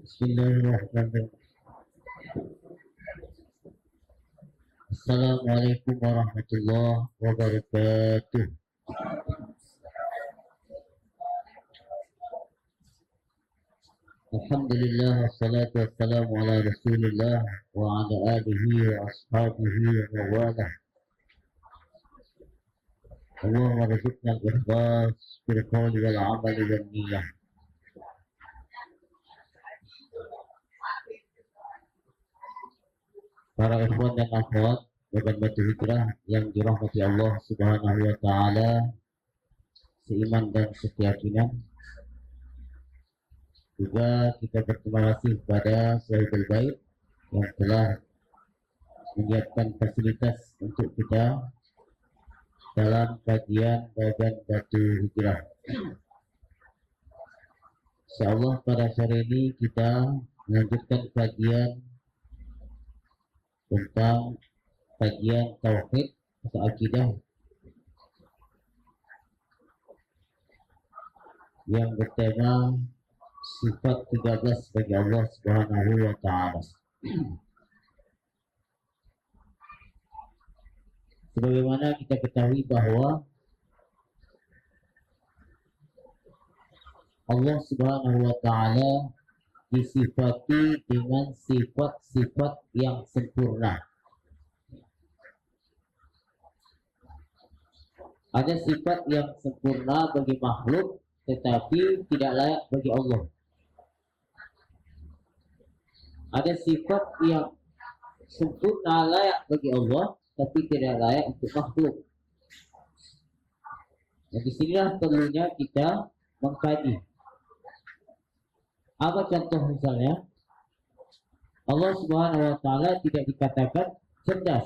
Bismillahirrahmanirrahim. Assalamualaikum warahmatullahi wabarakatuh. Alhamdulillah wassalatu wassalamu ala Rasulillah wa ala alihi wa ashabihi wa walah. Allahumma rizqna al-ikhlas fil qawli wal amali wan niyyah. Para ikhwan dan akhwat Bagan Batu Hijrah yang dirahmati Allah Subhanahu wa taala, seiman dan sekeyakinan. Juga kita berterima kasih kepada Sahibul Bait yang telah menyiapkan fasilitas untuk kita dalam kajian Bagan Batu Hijrah. Insyaallah pada sore ini kita melanjutkan kajian tentang kajian tauhid atau akidah yang bertema sifat 13 bagi Allah Subhanahu wa taala. Sebagaimana kita ketahui bahwa Allah Subhanahu wa taala disifati dengan sifat-sifat yang sempurna. Ada sifat yang sempurna bagi makhluk tetapi tidak layak bagi Allah. Ada sifat yang sempurna layak bagi Allah tapi tidak layak untuk makhluk. Dan disinilah perlunya kita mengkaji. Apa contoh misalnya? Allah Subhanahu wa taala tidak dikatakan cerdas.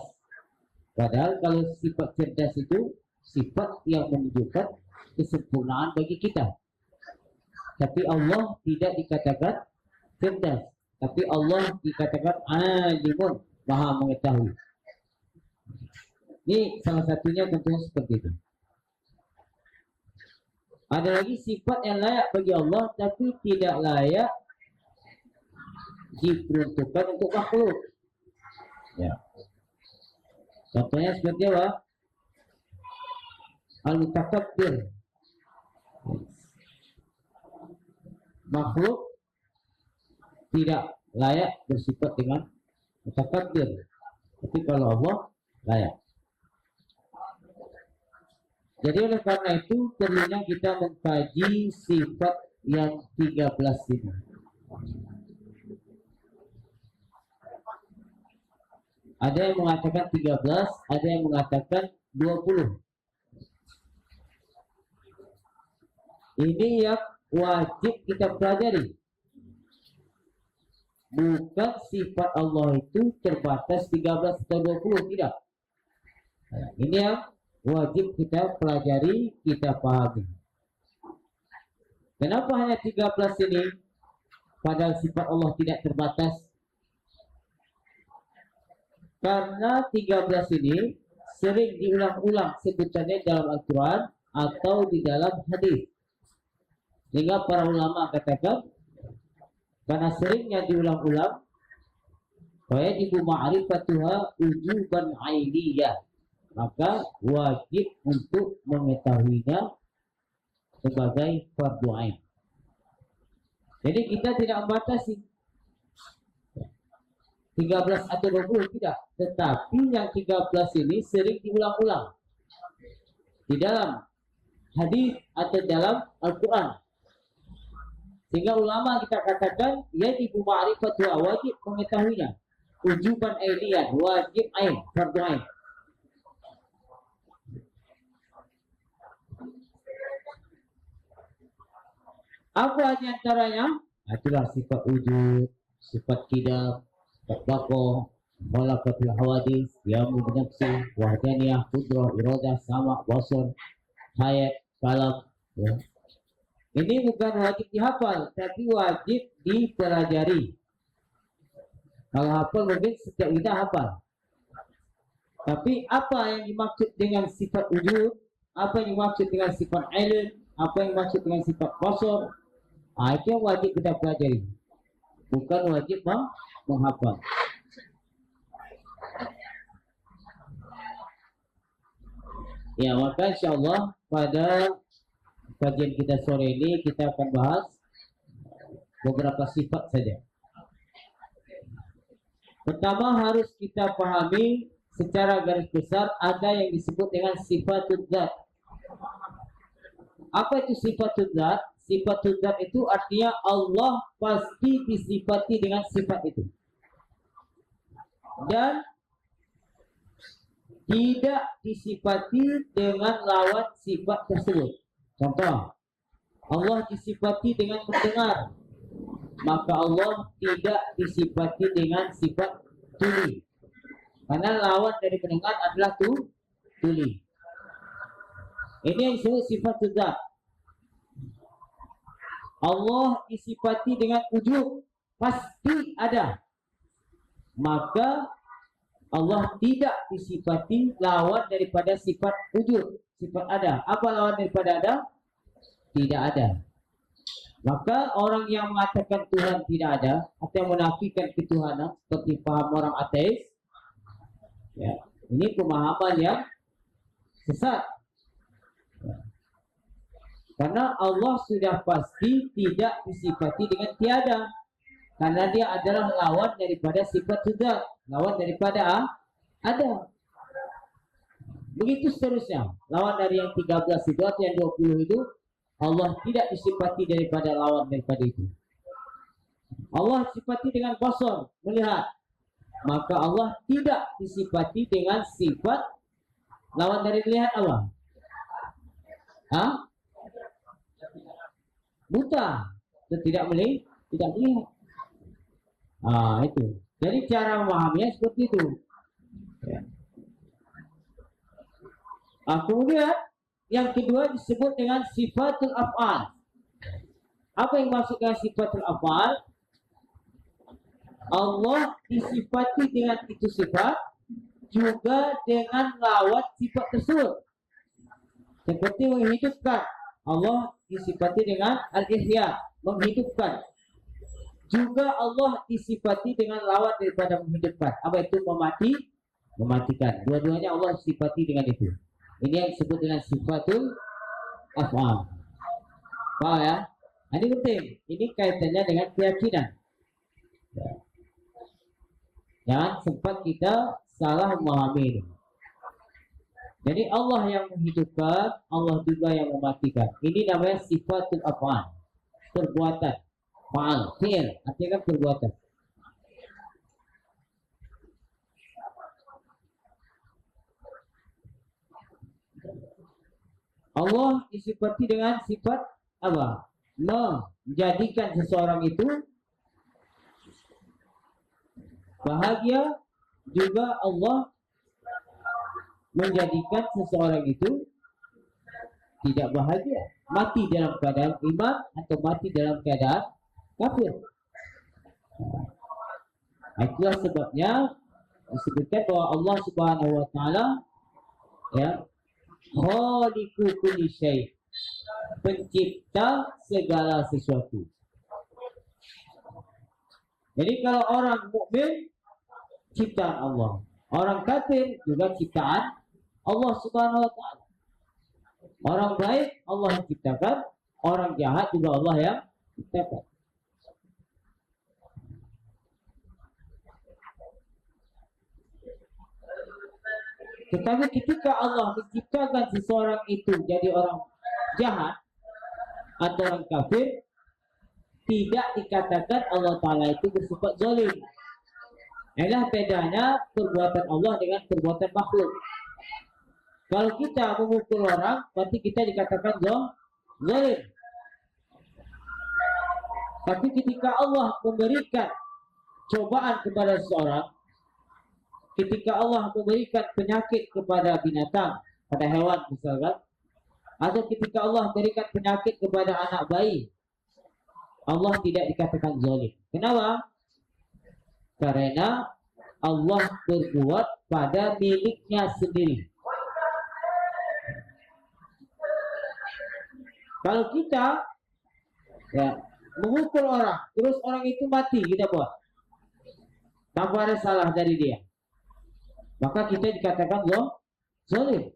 Padahal kalau sifat cerdas itu sifat yang menunjukkan kesempurnaan bagi kita. Tapi Allah tidak dikatakan cerdas, tapi Allah dikatakan alimun, maha mengetahui. Ini salah satunya contohnya seperti itu. Ada lagi sifat yang layak bagi Allah tapi tidak layak diperuntukkan untuk makhluk. Ya. Contohnya seperti apa? Al-Mutakabbir. Makhluk tidak layak bersifat dengan mutakabbir. Tapi kalau Allah layak. Jadi oleh karena itu perlunya kita mengkaji sifat yang 13 ini. Ada yang mengatakan 13, ada yang mengatakan 20. Ini yang wajib kita pelajari. Bukan sifat Allah itu terbatas 13 atau 20, tidak. Nah, ini yang wajib kita pelajari, kita pahami. Kenapa hanya 13 ini? Padahal sifat Allah tidak terbatas. Karena 13 ini sering diulang-ulang sebutannya dalam Al-Quran atau di dalam hadis. Sehingga para ulama katakan, karena seringnya diulang-ulang, wajibu ma'rifatuha ujuban ainiyah. Maka wajib untuk mengetahuinya sebagai fardu ain. Jadi kita tidak membatasi 13 atau 20, tidak. Tetapi yang 13 ini sering diulang-ulang di dalam hadis atau dalam Al-Quran. Sehingga ulama kita katakan yajibu ma'rifatuha, wajib mengetahuinya. Ujuban ainiyah, wajib ain, fardu ain. Apa diantaranya? Itulah sifat wujud, sifat qidam, sifat baqa, khalaqatul hawadis, qiyamu binafsi, wahdaniyah, qudrah, iradah, sama, basar, hayat, kalam. Ya. Ini bukan wajib dihafal, tapi wajib dipelajari. Kalau hafal mungkin setiap kita hafal. Tapi apa yang dimaksud dengan sifat wujud, apa yang dimaksud dengan sifat ilm, apa yang dimaksud dengan sifat basar, itu yang wajib kita pelajari. bukan wajib menghafal. Ya, maka insyaallah pada kajian kita sore ini kita akan bahas beberapa sifat saja. Pertama harus kita pahami secara garis besar ada yang disebut dengan sifatul dzat. Apa itu sifatul dzat? Sifatul dzat itu artinya Allah pasti disifati dengan sifat itu. Dan tidak disifati dengan lawan sifat tersebut. Contoh, Allah disifati dengan mendengar, maka Allah tidak disifati dengan sifat tuli. Karena lawan dari mendengar adalah tuli. Ini yang disebut sifat zat. Allah disifati dengan wujud, pasti ada. Maka Allah tidak disifati lawan daripada sifat wujud, sifat ada. Apa lawan daripada ada? Tidak ada. Maka orang yang mengatakan Tuhan tidak ada atau yang menafikan ketuhanan seperti paham orang ateis, ya, ini pemahaman yang sesat. Karena Allah sudah pasti tidak disifati dengan tiada. Karena dia adalah lawan daripada sifat zat, lawan daripada ada. Begitu seterusnya. Lawan dari yang 13 itu atau yang 20 itu, Allah tidak disifati daripada lawan daripada itu. Allah disifati dengan basar, melihat. Maka Allah tidak disifati dengan sifat lawan dari melihat Allah. Buta, itu tidak melihat. Itu. Jadi cara memahaminya seperti itu. Ya. Kemudian yang kedua disebut dengan sifatul af'al. Apa yang maksud dengan sifatul af'al? Allah disifati dengan itu sifat juga dengan lawan sifat tersebut. Seperti menghidupkan. Allah disifati dengan al-ihya, menghidupkan. Juga Allah disifati dengan lawan daripada menghidupkan. Apa itu mematikan. Dua-duanya Allah disifati dengan itu. Ini yang disebut dengan sifatul af'al. Paham ya? Ini penting. Ini kaitannya dengan keyakinan. Jangan sempat kita salah memahami ini. Jadi Allah yang menghidupkan, Allah juga yang mematikan. Ini namanya sifatul af'al. Perbuatan. Fa'al, fi'il, artinya kan perbuatan. Allah disifati dengan sifat apa? Menjadikan seseorang itu bahagia, juga Allah menjadikan seseorang itu tidak bahagia, mati dalam keadaan iman atau mati dalam keadaan kafir. Itulah sebabnya disebutkan bahwa Allah Subhanahu wa taala ya khaliqu kulli syai, pencipta segala sesuatu. Jadi kalau orang mukmin ciptaan Allah, orang kafir juga ciptaan Allah Subhanahu wa taala. Orang baik Allah yang ciptakan, orang jahat juga Allah yang ciptakan. Tetapi ketika Allah menciptakan seseorang itu jadi orang jahat atau orang kafir, tidak dikatakan Allah Ta'ala itu bersifat zalim. Inilah bedanya perbuatan Allah dengan perbuatan makhluk. Kalau kita memukul orang, berarti kita dikatakan zalim. Tapi ketika Allah memberikan cobaan kepada seseorang, ketika Allah memberikan penyakit kepada binatang, pada hewan misalkan, atau ketika Allah memberikan penyakit kepada anak bayi, Allah tidak dikatakan zalim. Kenapa? Karena Allah berbuat pada miliknya sendiri. Kalau kita memukul orang, terus orang itu mati, kita buat tanpa ada salah dari dia, maka kita dikatakan zalim.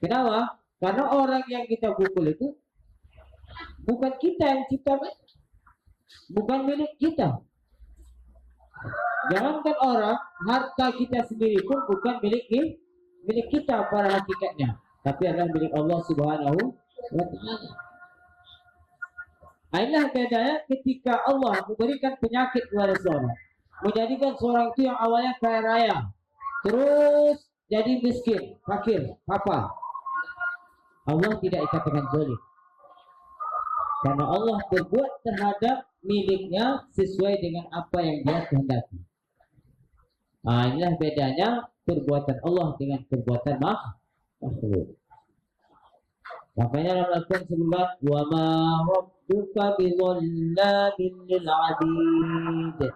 Kenapa? Karena orang yang kita pukul itu bukan kita yang ciptakan, bukan milik kita. Jangankan orang, harta kita sendiri pun bukan milik kita pada hakikatnya, tapi adalah milik Allah Subhanahu wa Ta'ala. Inilah bedanya ketika Allah memberikan penyakit kepada seorang, menjadikan seorang itu yang awalnya kaya raya, terus jadi miskin, fakir, apa? Allah tidak dikatakan zalim, karena Allah berbuat terhadap miliknya sesuai dengan apa yang dia kehendaki. Inilah bedanya perbuatan Allah dengan perbuatan makhluk. Makanya dalam Al-Quran sebutkan wa ma rabbuka bizallamin lil 'abid.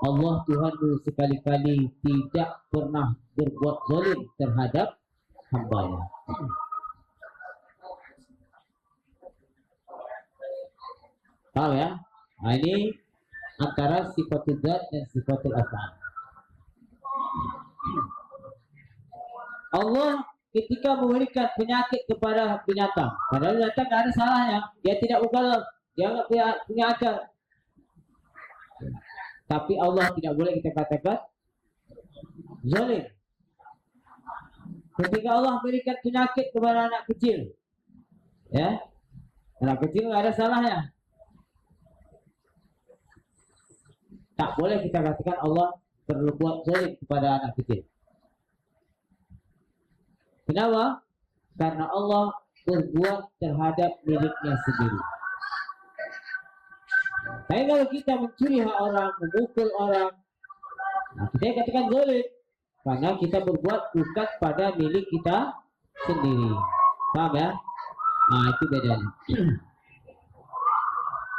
Allah Tuhanmu sekali-kali tidak pernah berbuat zalim terhadap hamba-Nya. Tahu ya? Ini antara sifatul dzat dan sifatul af'al. Allah ketika memberikan penyakit kepada binatang, padahal binatang tidak ada salahnya, dia tidak mukallaf, dia tidak punya akal, tapi Allah tidak boleh kita katakan zalim. Ketika Allah berikan penyakit kepada anak kecil, ya, anak kecil tidak ada salahnya, tak boleh kita katakan Allah berbuat zalim kepada anak kecil. Kenapa? Karena Allah berbuat terhadap miliknya sendiri. Tapi kalau kita mencuri hak orang, memukul orang, kita katakan zalim, karena kita berbuat bukan pada milik kita sendiri. Paham ya? Itu bedanya.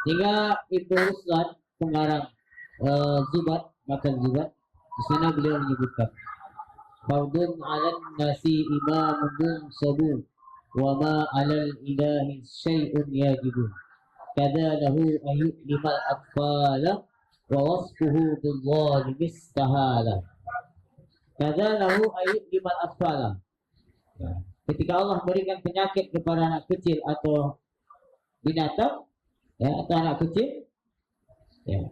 Sehingga Ibnu Ruslan, pengarang Zubat, makan Zubat, di sana beliau menyebutkan Fardun 'alan nasi imamun sabun wa ma 'alal ilahi syai'un yajibun. Kadza lahu ayyulimal atfala wa wasfuhu bidzalimi istahala. Kadza lahu ayyulimal atfala. Ketika Allah berikan penyakit kepada anak kecil atau binatang, ya, atau anak kecil, ya,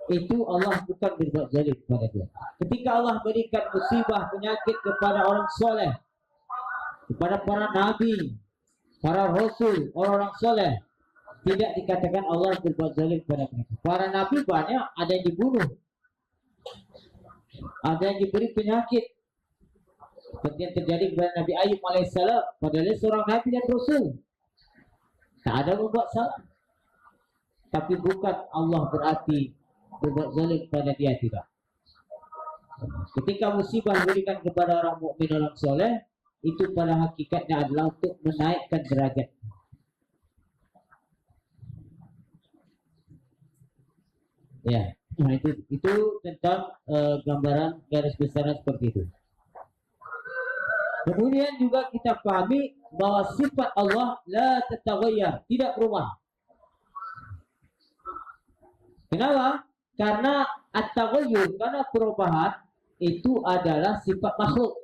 itu Allah bukan berbuat zalim kepada dia. Ketika Allah berikan musibah penyakit kepada orang soleh, kepada para nabi, para rasul, orang-orang soleh, tidak dikatakan Allah berbuat zalim kepada mereka. Para nabi banyak ada yang dibunuh, ada yang diberi penyakit, seperti yang terjadi kepada Nabi Ayub alaihissalam, padahal seorang nabi dan rasul, tak ada membuat salah. Tapi bukan Allah berarti berbuat zalim pada dia, tidak. Ketika musibah diberikan kepada orang mukmin, orang soleh, itu pada hakikatnya adalah untuk menaikkan derajat. Ya, nah itu tentang gambaran garis besar seperti itu. Kemudian juga kita pahami bahwa sifat Allah la tataghayyar, tidak berubah. Kenapa? Karena at-taghayyur, karena perubahan itu adalah sifat makhluk.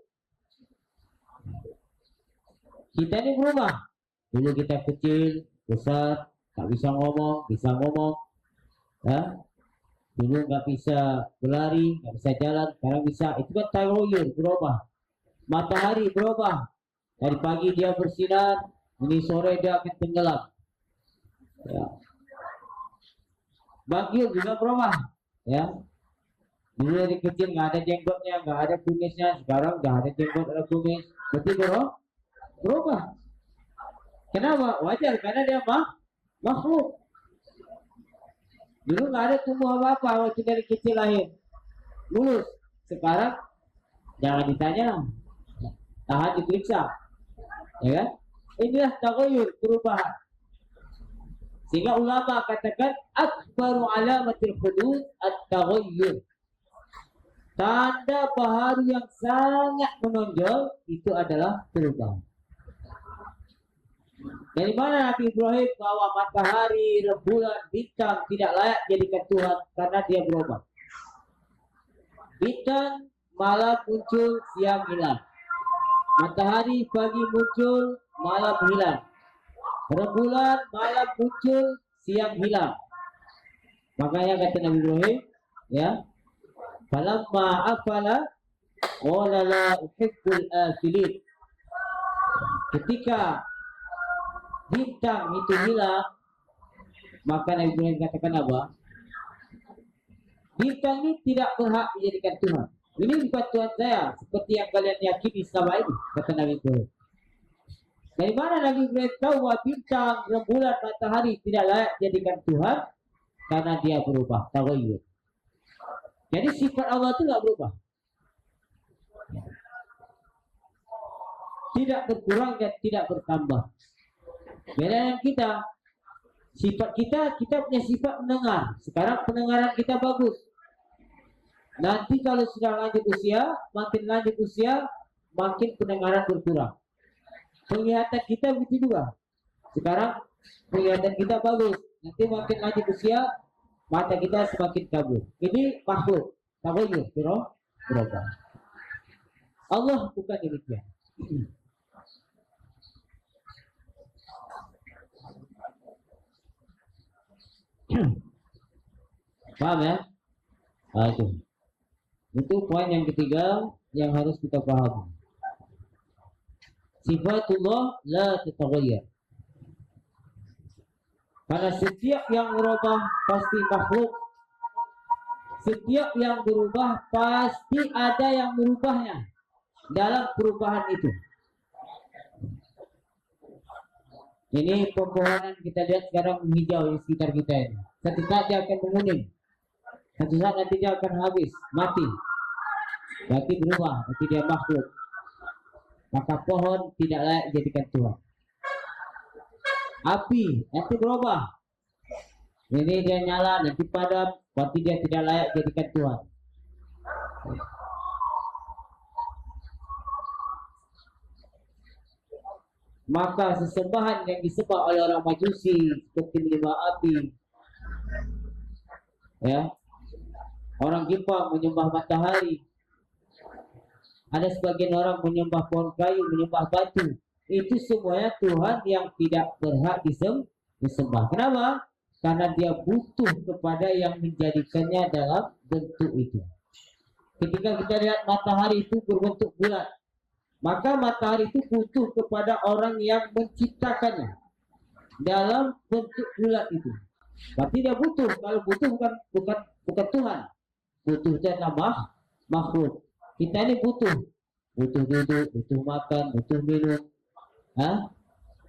Kita ini berubah. Dulu kita kecil, besar, tak bisa ngomong, bisa ngomong. Ya? Dulu nggak bisa berlari, nggak bisa jalan, sekarang bisa. Itu kan taghayyur, berubah. Matahari berubah. Dari pagi dia bersinar, ini sore dia akan tenggelam. Ya. Bagio juga berubah, ya. Dulu dari kecil nggak ada jenggotnya, nggak ada kumisnya, sekarang nggak ada jenggot, ada kumis, berarti berubah. Kenapa? Wajar, karena dia makhluk. Dulu nggak ada tumbuh apa-apa waktu dari kecil lahir, lulus. Sekarang jangan ditanya, tahan diperiksa, ya kan? Inilah taghayyur, perubahan. Sehingga ulama katakan akbaru alamatil hudud at-taghayyur. Tanda baharu yang sangat menonjol itu adalah perubahan. Dari mana Nabi Ibrahim bahwa matahari, rembulan, bintang tidak layak jadikan Tuhan karena dia berubah. Bintang malam muncul, siang hilang. Matahari pagi muncul, malam hilang. Rembulan malam muncul, siang hilang. Makanya kata Nabi Ibrahim, ya, falamma afala qala la uhibbul afilin. Ketika bintang itu hilang, maka Nabi Ibrahim katakan apa? Bintang ini tidak berhak dijadikan Tuhan. Ini bukan Tuhan saya, seperti yang kalian yakini selama ini, kata Nabi Ibrahim. Dari mana Nabi Ibrahim tahu bahwa bintang, rembulan, matahari tidak layak dijadikan Tuhan? Karena dia berubah, taghayyur. Jadi sifat Allah itu tidak berubah, tidak berkurang dan tidak bertambah. Beda dengan kita. Sifat kita punya sifat mendengar. Sekarang pendengaran kita bagus. Nanti kalau sudah lanjut usia, makin pendengaran berkurang. Penglihatan kita begitu juga. Sekarang penglihatan kita bagus. Nanti makin lanjut usia, mata kita semakin kabur. Ini makhluk. Taghayyur, berubah. Allah bukan demikian. Paham ya? Nah, itu poin yang ketiga yang harus kita pahami. Sifatullah la tataghayyar. Karena setiap yang berubah pasti makhluk. Setiap yang berubah pasti ada yang merubahnya dalam perubahan itu. Ini pepohonan kita lihat sekarang hijau di sekitar kita ini. Satu saat dia akan menguning. Satu saat nanti dia akan habis, mati. Berarti berubah, berarti dia makhluk. Maka pohon tidak layak dijadikan Tuhan. Api nanti berubah. Ini dia nyala, nanti padam, berarti dia tidak layak dijadikan Tuhan. Maka sesembahan yang disembah oleh orang Majusi seperti lima api, ya, orang Jepang menyembah matahari, ada sebagian orang menyembah pohon kayu, menyembah batu, itu semuanya Tuhan yang tidak berhak disembah. Kenapa? Karena dia butuh kepada yang menjadikannya dalam bentuk itu. Ketika kita lihat matahari itu berbentuk bulat, maka matahari itu butuh kepada orang yang menciptakannya dalam bentuk bulat itu. Berarti dia butuh. Kalau butuh bukan Tuhan. Butuhnya nama makhluk. Kita ini butuh duduk, butuh makan, butuh minum,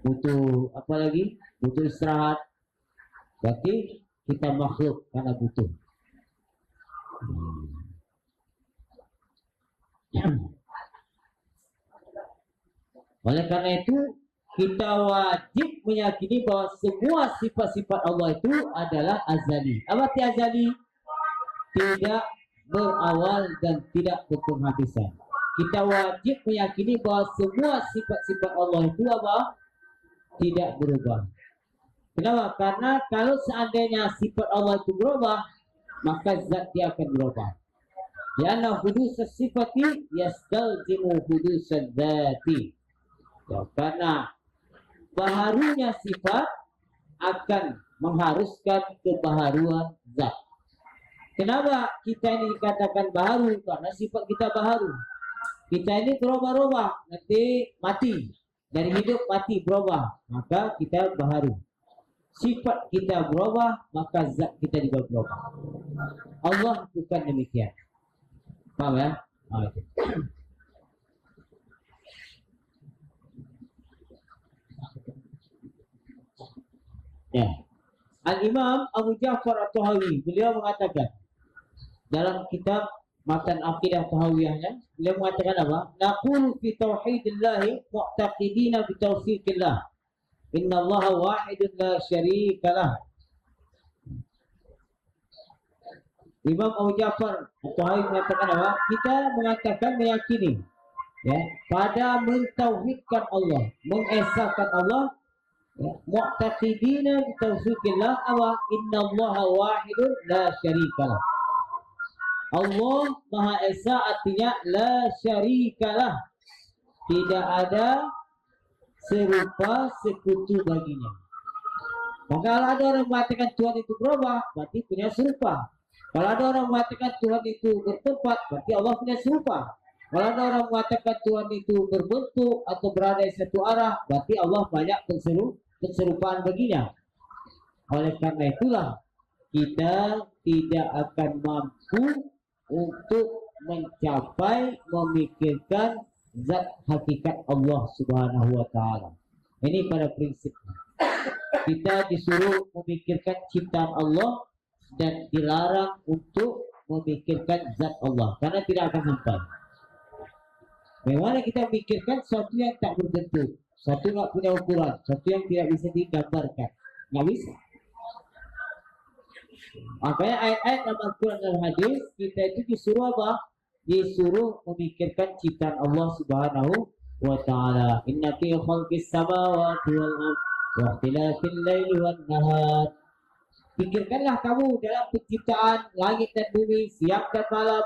butuh apa lagi? Butuh istirahat. Berarti kita makhluk karena butuh. Oleh karena itu kita wajib meyakini bahwa semua sifat-sifat Allah itu adalah azali. Apa arti azali? Tidak berawal dan tidak berpenghabisan. Kita wajib meyakini bahwa semua sifat-sifat Allah itu apa? Tidak berubah. Kenapa? Karena kalau seandainya sifat Allah itu berubah, maka zat dia akan berubah. Karena hudus sifati yastalzimu hudus dzati. Ya, karena baharunya sifat akan mengharuskan kebaharuan zat. Kenapa kita ini dikatakan baharu? Karena sifat kita baharu. Kita ini berubah-ubah, nanti mati. Dari hidup mati berubah, maka kita baharu. Sifat kita berubah, maka zat kita juga berubah. Allah bukan demikian. Paham ya? Okay. Ya. Al-Imam Abu Ja'far At-Tahawi, beliau mengatakan dalam kitab Matan Aqidah Tahawiyahnya, beliau mengatakan apa? Naqulu fi tauhidillahi mu'taqidina bi taufiqillah. Innallaha wahidun la syarika lah. Imam Abu Ja'far At-Tahawi mengatakan apa? Kita mengatakan meyakini, ya, pada mentauhidkan Allah, mengesahkan Allah Ya, mu'taqidina bi tauhidillah wa innallaha wahidun la syarikalah. Allah Maha Esa artinya la syarikalah, tidak ada serupa sekutu baginya. Maka kalau ada orang mengatakan Tuhan itu berubah, berarti punya serupa. Kalau ada orang mengatakan Tuhan itu bertempat, berarti Allah punya serupa. Kalau ada orang mengatakan Tuhan itu berbentuk atau berada di satu arah, berarti Allah banyak keserupaan baginya. Oleh karena itulah kita tidak akan mampu untuk mencapai memikirkan zat hakikat Allah Subhanahu wa taala. Ini pada prinsipnya. Kita disuruh memikirkan ciptaan Allah dan dilarang untuk memikirkan zat Allah karena tidak akan sampai. Bagaimana kita memikirkan sesuatu yang tak berbentuk, sesuatu yang tak punya ukuran, sesuatu yang tidak bisa digambarkan, nggak bisa. Makanya ayat-ayat dalam Al-Quran dan hadis kita itu disuruh apa? Disuruh memikirkan ciptaan Allah Subhanahu wa taala. Inna fi khalqis samawati wal ardh wa ikhtilafil laili wan nahar. Pikirkanlah kamu dalam penciptaan langit dan bumi, siang dan malam,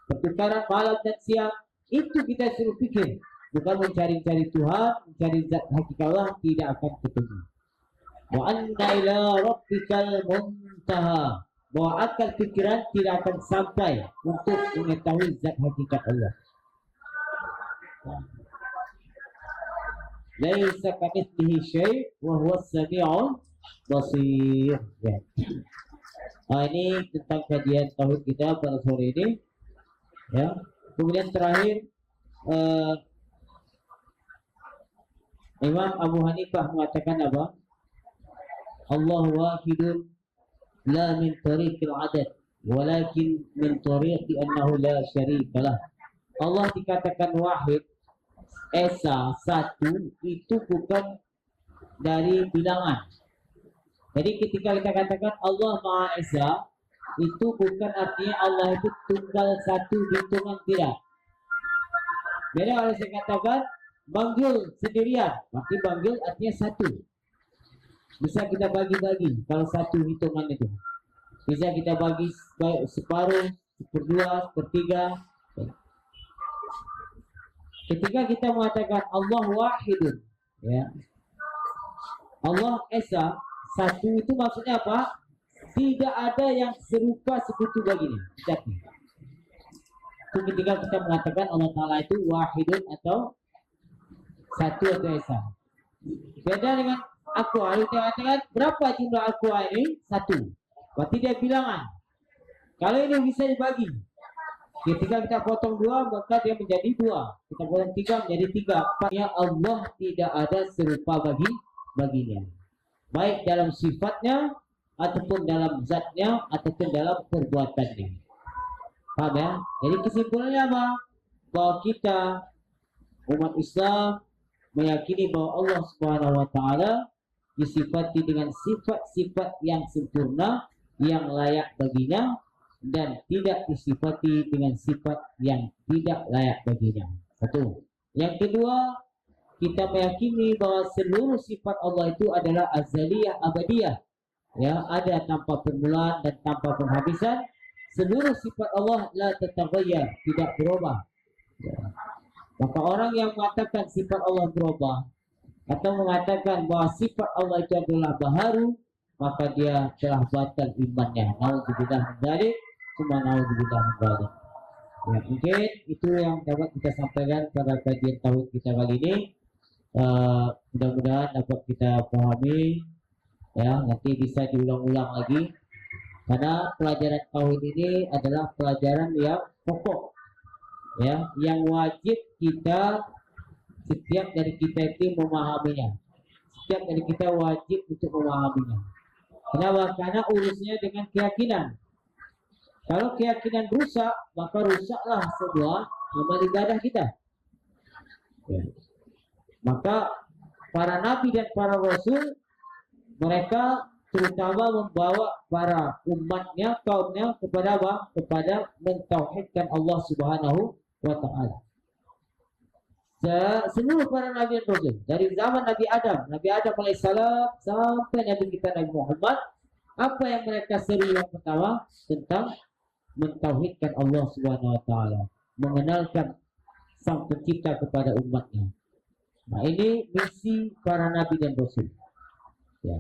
pertukaran malam dan siang. Itu kita suruh pikir, bukan mencari-cari Tuhan, mencari zat hakikat Allah, tidak akan ketemu. Wa anna ila rabbikal muntaha, bahwa akal pikiran tidak akan sampai untuk mengetahui zat hakikat Allah. Laisa kamitslihi syai' wa huwa as-sami'ul basir. Ya. Ini tentang kajian tauhid kita pada sore ini. Ya. Kemudian terakhir Imam Abu Hanifah mengatakan apa? Allah wahidun la min tariqil adad walakin min tariqi annahu la syarikalah. Allah dikatakan wahid, esa, satu, itu bukan dari bilangan. Jadi ketika kita katakan Allah Maha Esa, itu bukan artinya Allah itu tunggal satu hitungan, tidak. Jadi kalau saya katakan banggil sendirian, berarti banggil artinya satu. Bisa kita bagi-bagi kalau satu hitungan itu. Bisa kita bagi separuh, seperdua, sepertiga. Ketika kita mengatakan Allah wahidun, ya, Allah Esa, satu itu maksudnya apa? Tidak ada yang serupa sekutu baginya. Tidak. Itu ketika kita mengatakan Allah Ta'ala itu wahidun atau satu atau Esa. Beda dengan aqua. Kalau kita katakan berapa jumlah aqua ini? Satu. Berarti dia bilangan. Kalau ini bisa dibagi. Ketika kita potong dua, maka dia menjadi dua. Kita potong tiga, menjadi tiga. Artinya Allah tidak ada serupa baginya. Baik dalam sifatnya, ataupun dalam zatnya, ataupun dalam perbuatannya. Paham ya? Jadi kesimpulannya apa? Bahwa kita, umat Islam, meyakini bahwa Allah Subhanahu wa taala disifati dengan sifat-sifat yang sempurna, yang layak baginya, dan tidak disifati dengan sifat yang tidak layak baginya. Satu. Yang kedua, kita meyakini bahwa seluruh sifat Allah itu adalah azaliyah, abadiyah. Ya, ada tanpa permulaan dan tanpa penghabisan. Seluruh sifat Allah la tataghayyar, tidak berubah. Ya. Maka orang yang mengatakan sifat Allah berubah atau mengatakan bahwa sifat Allah itu adalah baharu, maka dia telah batal imannya. Nauzubillah min dzalik, cuma nauzubillah min dzalik. Ya, mungkin itu yang dapat kita sampaikan pada kajian tauhid kita kali ini. Mudah-mudahan dapat kita pahami, ya, nanti bisa diulang-ulang lagi karena pelajaran tauhid ini adalah pelajaran yang pokok, ya, yang wajib kita, setiap dari kita itu memahaminya. Setiap dari kita wajib untuk memahaminya. Kenapa? Karena urusnya dengan keyakinan. Kalau keyakinan rusak, maka rusaklah semua amal ibadah kita. Ya. Maka para nabi dan para rasul, mereka terutama membawa para umatnya, kaumnya kepada apa? Kepada mentauhidkan Allah Subhanahu wa taala. Seluruh para nabi dan rasul dari zaman Nabi Adam alaihissalam sampai Nabi kita Nabi Muhammad, apa yang mereka seru yang pertama tentang mentauhidkan Allah Subhanahu wa taala, mengenalkan Sang Pencipta kepada umatnya. Nah, ini misi para nabi dan rasul. Ya.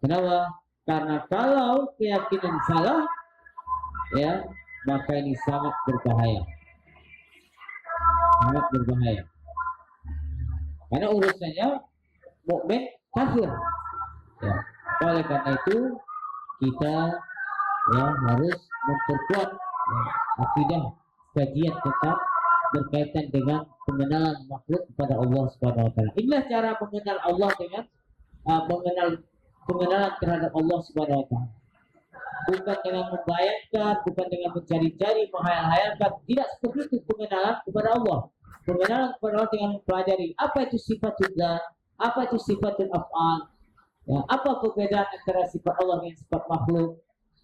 Kenapa? Karena kalau keyakinan salah, ya, maka ini sangat berbahaya. Sangat berbahaya. Karena urusannya mukmin kafir. Ya. Oleh karena itu kita ya harus memperkuat akidah kajian tetap berkaitan dengan pengenalan makhluk kepada Allah Subhanahu wa taala. Inilah cara mengenal Allah dengan pengenalan terhadap Allah Subhanahu wa taala. Bukan dengan membayangkan, bukan dengan mencari-cari, menghayal-hayalkan. Tidak seperti itu pengenalan kepada Allah. Pengenalan kepada Allah dengan mempelajari apa itu sifatullah, apa itu sifatul af'al, ya, apa perbedaan antara sifat Allah dengan sifat makhluk,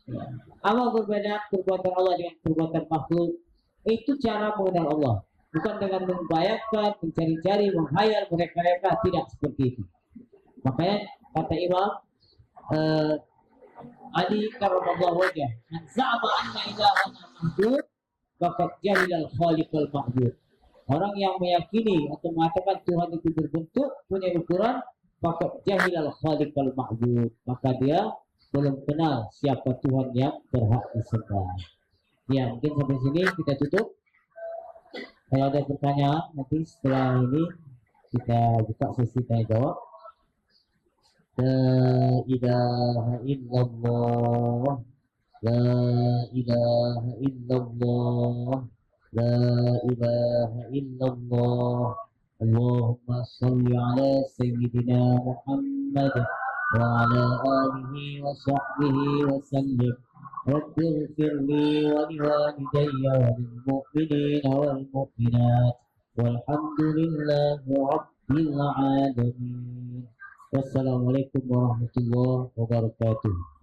ya, apa perbedaan perbuatan Allah dengan perbuatan makhluk. Itu cara mengenal Allah, bukan dengan membayangkan, mencari-cari, menghayal, mereka-reka. Tidak seperti itu. Makanya kata Imam Ali karramallahu wajhah, "Man za'ama anna ilahana mahdud, faqad jahilal khaliqal mahdud." Orang yang meyakini atau mengatakan Tuhan itu berbentuk, punya ukuran, faqad jahilal khaliqal mahdud, maka dia belum kenal siapa Tuhan yang berhak disembah. Ya, mungkin sampai sini kita tutup. Kalau ada pertanyaan, nanti setelah ini kita buka sesi tanya jawab. La ilaha illallah, la ilaha illallah, la ilaha illallah. Allahumma salli ala sayyidina Muhammad wa ala alihi wa sahbihi wa sallim. Rabbi ighfirli wa liwalidayya wa lil mu'minina wal mu'minat walhamdulillahi rabbil alamin. Wassalamualaikum warahmatullahi wabarakatuh.